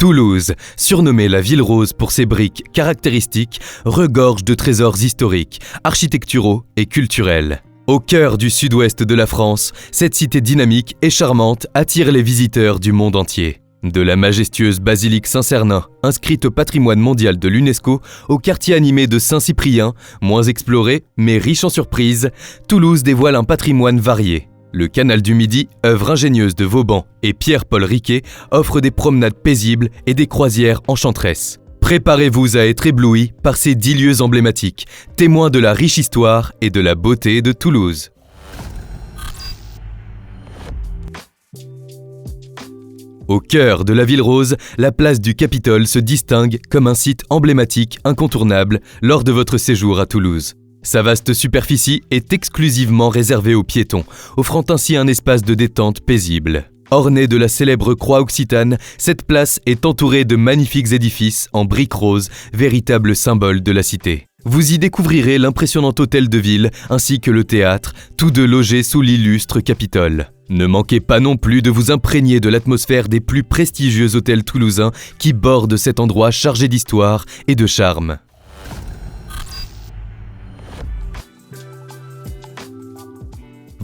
Toulouse, surnommée la ville rose pour ses briques caractéristiques, regorge de trésors historiques, architecturaux et culturels. Au cœur du sud-ouest de la France, cette cité dynamique et charmante attire les visiteurs du monde entier. De la majestueuse basilique Saint-Cernin, inscrite au patrimoine mondial de l'UNESCO, au quartier animé de Saint-Cyprien, moins exploré mais riche en surprises, Toulouse dévoile un patrimoine varié. Le canal du Midi, œuvre ingénieuse de Vauban et Pierre-Paul Riquet, offre des promenades paisibles et des croisières enchanteresses. Préparez-vous à être ébloui par ces 10 lieux emblématiques, témoins de la riche histoire et de la beauté de Toulouse. Au cœur de la ville rose, la place du Capitole se distingue comme un site emblématique incontournable lors de votre séjour à Toulouse. Sa vaste superficie est exclusivement réservée aux piétons, offrant ainsi un espace de détente paisible. Ornée de la célèbre croix occitane, cette place est entourée de magnifiques édifices en briques roses, véritable symbole de la cité. Vous y découvrirez l'impressionnant hôtel de ville ainsi que le théâtre, tous deux logés sous l'illustre Capitole. Ne manquez pas non plus de vous imprégner de l'atmosphère des plus prestigieux hôtels toulousains qui bordent cet endroit chargé d'histoire et de charme.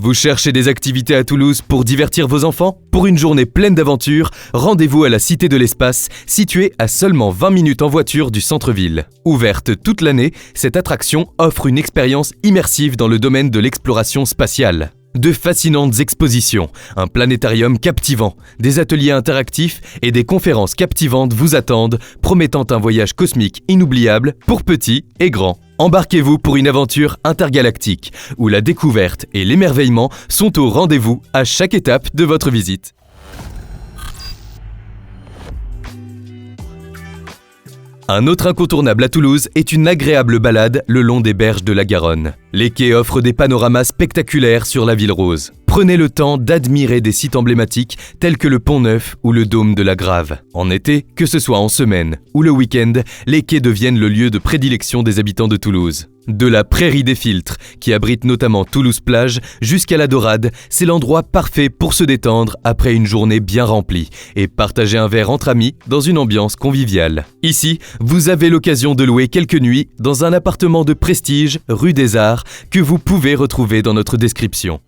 Vous cherchez des activités à Toulouse pour divertir vos enfants ? Pour une journée pleine d'aventures, rendez-vous à la Cité de l'Espace, située à seulement 20 minutes en voiture du centre-ville. Ouverte toute l'année, cette attraction offre une expérience immersive dans le domaine de l'exploration spatiale. De fascinantes expositions, un planétarium captivant, des ateliers interactifs et des conférences captivantes vous attendent, promettant un voyage cosmique inoubliable pour petits et grands. Embarquez-vous pour une aventure intergalactique, où la découverte et l'émerveillement sont au rendez-vous à chaque étape de votre visite. Un autre incontournable à Toulouse est une agréable balade le long des berges de la Garonne. Les quais offrent des panoramas spectaculaires sur la ville rose. Prenez le temps d'admirer des sites emblématiques tels que le Pont-Neuf ou le Dôme de la Grave. En été, que ce soit en semaine ou le week-end, les quais deviennent le lieu de prédilection des habitants de Toulouse. De la prairie des Filtres, qui abrite notamment Toulouse-Plage, jusqu'à la Dorade, c'est l'endroit parfait pour se détendre après une journée bien remplie et partager un verre entre amis dans une ambiance conviviale. Ici, vous avez l'occasion de louer quelques nuits dans un appartement de prestige rue des Arts que vous pouvez retrouver dans notre description.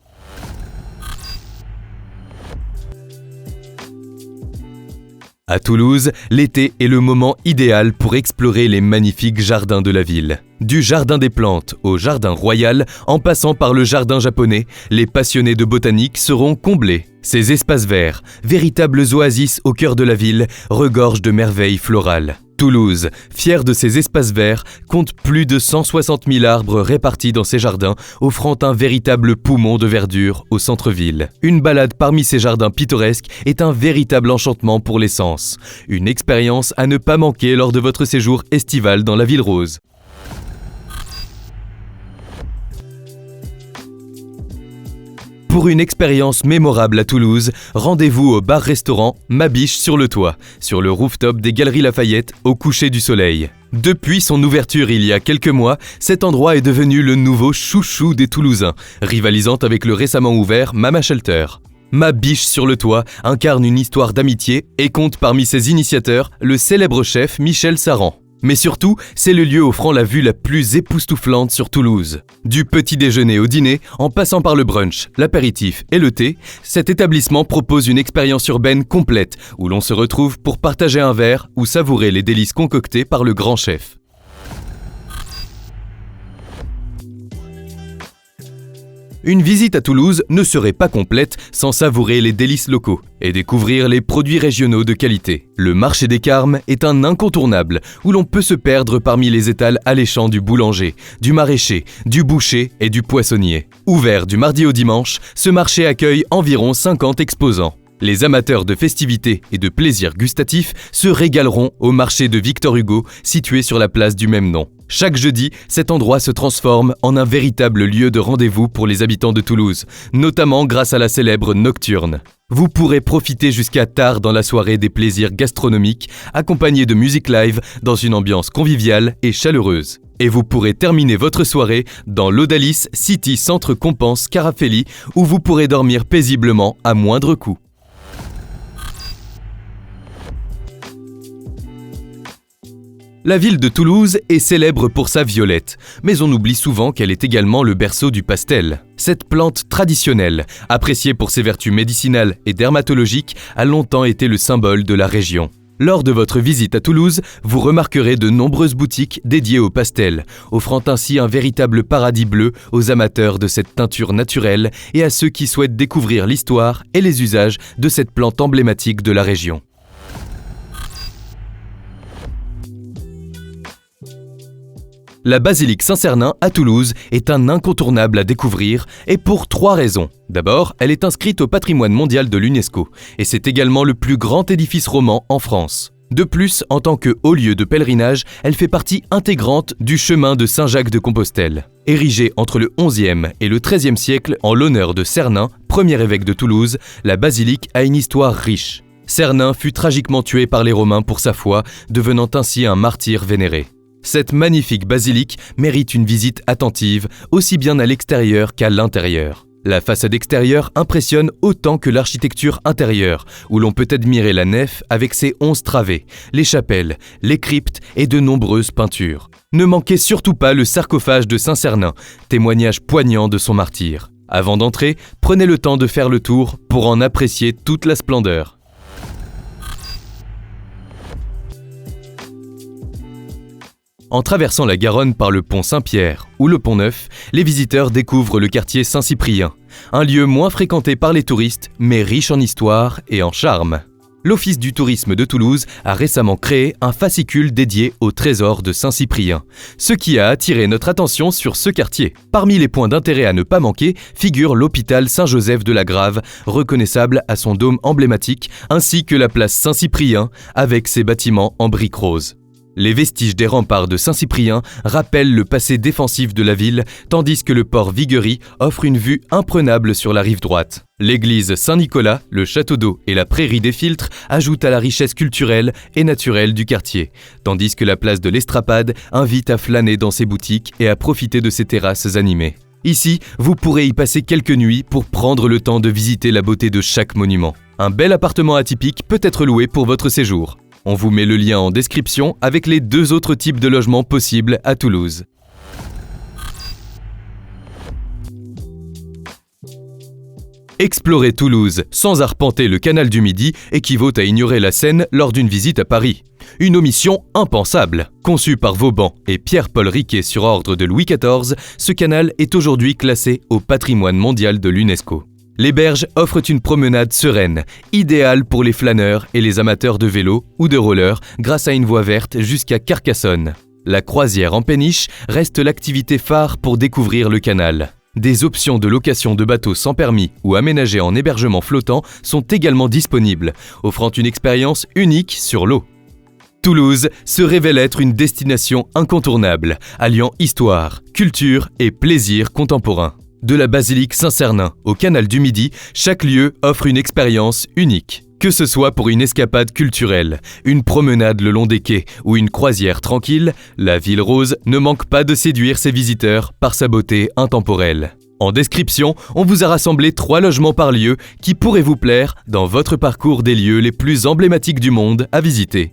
À Toulouse, l'été est le moment idéal pour explorer les magnifiques jardins de la ville. Du jardin des plantes au jardin royal, en passant par le jardin japonais, les passionnés de botanique seront comblés. Ces espaces verts, véritables oasis au cœur de la ville, regorgent de merveilles florales. Toulouse, fière de ses espaces verts, compte plus de 160 000 arbres répartis dans ses jardins, offrant un véritable poumon de verdure au centre-ville. Une balade parmi ces jardins pittoresques est un véritable enchantement pour les sens. Une expérience à ne pas manquer lors de votre séjour estival dans la ville rose. Pour une expérience mémorable à Toulouse, rendez-vous au bar-restaurant Ma Biche sur le toit, sur le rooftop des Galeries Lafayette au coucher du soleil. Depuis son ouverture il y a quelques mois, cet endroit est devenu le nouveau chouchou des Toulousains, rivalisant avec le récemment ouvert Mama Shelter. Ma Biche sur le toit incarne une histoire d'amitié et compte parmi ses initiateurs le célèbre chef Michel Saran. Mais surtout, c'est le lieu offrant la vue la plus époustouflante sur Toulouse. Du petit déjeuner au dîner, en passant par le brunch, l'apéritif et le thé, cet établissement propose une expérience urbaine complète où l'on se retrouve pour partager un verre ou savourer les délices concoctées par le grand chef. Une visite à Toulouse ne serait pas complète sans savourer les délices locaux et découvrir les produits régionaux de qualité. Le marché des Carmes est un incontournable où l'on peut se perdre parmi les étals alléchants du boulanger, du maraîcher, du boucher et du poissonnier. Ouvert du mardi au dimanche, ce marché accueille environ 50 exposants. Les amateurs de festivités et de plaisirs gustatifs se régaleront au marché de Victor Hugo, situé sur la place du même nom. Chaque jeudi, cet endroit se transforme en un véritable lieu de rendez-vous pour les habitants de Toulouse, notamment grâce à la célèbre Nocturne. Vous pourrez profiter jusqu'à tard dans la soirée des plaisirs gastronomiques, accompagnés de musique live dans une ambiance conviviale et chaleureuse. Et vous pourrez terminer votre soirée dans l'Odalis City Centre Compense Carafelli, où vous pourrez dormir paisiblement à moindre coût. La ville de Toulouse est célèbre pour sa violette, mais on oublie souvent qu'elle est également le berceau du pastel. Cette plante traditionnelle, appréciée pour ses vertus médicinales et dermatologiques, a longtemps été le symbole de la région. Lors de votre visite à Toulouse, vous remarquerez de nombreuses boutiques dédiées au pastel, offrant ainsi un véritable paradis bleu aux amateurs de cette teinture naturelle et à ceux qui souhaitent découvrir l'histoire et les usages de cette plante emblématique de la région. La basilique Saint-Cernin à Toulouse est un incontournable à découvrir et pour 3 raisons. D'abord, elle est inscrite au patrimoine mondial de l'UNESCO et c'est également le plus grand édifice roman en France. De plus, en tant que haut lieu de pèlerinage, elle fait partie intégrante du chemin de Saint-Jacques-de-Compostelle. Érigée entre le XIe et le XIIIe siècle en l'honneur de Cernin, premier évêque de Toulouse, la basilique a une histoire riche. Cernin fut tragiquement tué par les Romains pour sa foi, devenant ainsi un martyr vénéré. Cette magnifique basilique mérite une visite attentive, aussi bien à l'extérieur qu'à l'intérieur. La façade extérieure impressionne autant que l'architecture intérieure, où l'on peut admirer la nef avec ses 11 travées, les chapelles, les cryptes et de nombreuses peintures. Ne manquez surtout pas le sarcophage de Saint-Cernin, témoignage poignant de son martyre. Avant d'entrer, prenez le temps de faire le tour pour en apprécier toute la splendeur. En traversant la Garonne par le pont Saint-Pierre ou le pont Neuf, les visiteurs découvrent le quartier Saint-Cyprien, un lieu moins fréquenté par les touristes, mais riche en histoire et en charme. L'Office du tourisme de Toulouse a récemment créé un fascicule dédié au trésor de Saint-Cyprien, ce qui a attiré notre attention sur ce quartier. Parmi les points d'intérêt à ne pas manquer figure l'hôpital Saint-Joseph de la Grave, reconnaissable à son dôme emblématique, ainsi que la place Saint-Cyprien avec ses bâtiments en briques roses. Les vestiges des remparts de Saint-Cyprien rappellent le passé défensif de la ville, tandis que le port Viguerie offre une vue imprenable sur la rive droite. L'église Saint-Nicolas, le château d'eau et la prairie des Filtres ajoutent à la richesse culturelle et naturelle du quartier, tandis que la place de l'Estrapade invite à flâner dans ses boutiques et à profiter de ses terrasses animées. Ici, vous pourrez y passer quelques nuits pour prendre le temps de visiter la beauté de chaque monument. Un bel appartement atypique peut être loué pour votre séjour. On vous met le lien en description avec les 2 autres types de logements possibles à Toulouse. Explorer Toulouse sans arpenter le canal du Midi équivaut à ignorer la Seine lors d'une visite à Paris. Une omission impensable. Conçu par Vauban et Pierre-Paul Riquet sur ordre de Louis XIV, ce canal est aujourd'hui classé au patrimoine mondial de l'UNESCO. Les berges offrent une promenade sereine, idéale pour les flâneurs et les amateurs de vélo ou de roller grâce à une voie verte jusqu'à Carcassonne. La croisière en péniche reste l'activité phare pour découvrir le canal. Des options de location de bateaux sans permis ou aménagés en hébergement flottant sont également disponibles, offrant une expérience unique sur l'eau. Toulouse se révèle être une destination incontournable, alliant histoire, culture et plaisir contemporain. De la basilique Saint-Cernin au canal du Midi, chaque lieu offre une expérience unique. Que ce soit pour une escapade culturelle, une promenade le long des quais ou une croisière tranquille, la ville rose ne manque pas de séduire ses visiteurs par sa beauté intemporelle. En description, on vous a rassemblé 3 logements par lieu qui pourraient vous plaire dans votre parcours des lieux les plus emblématiques du monde à visiter.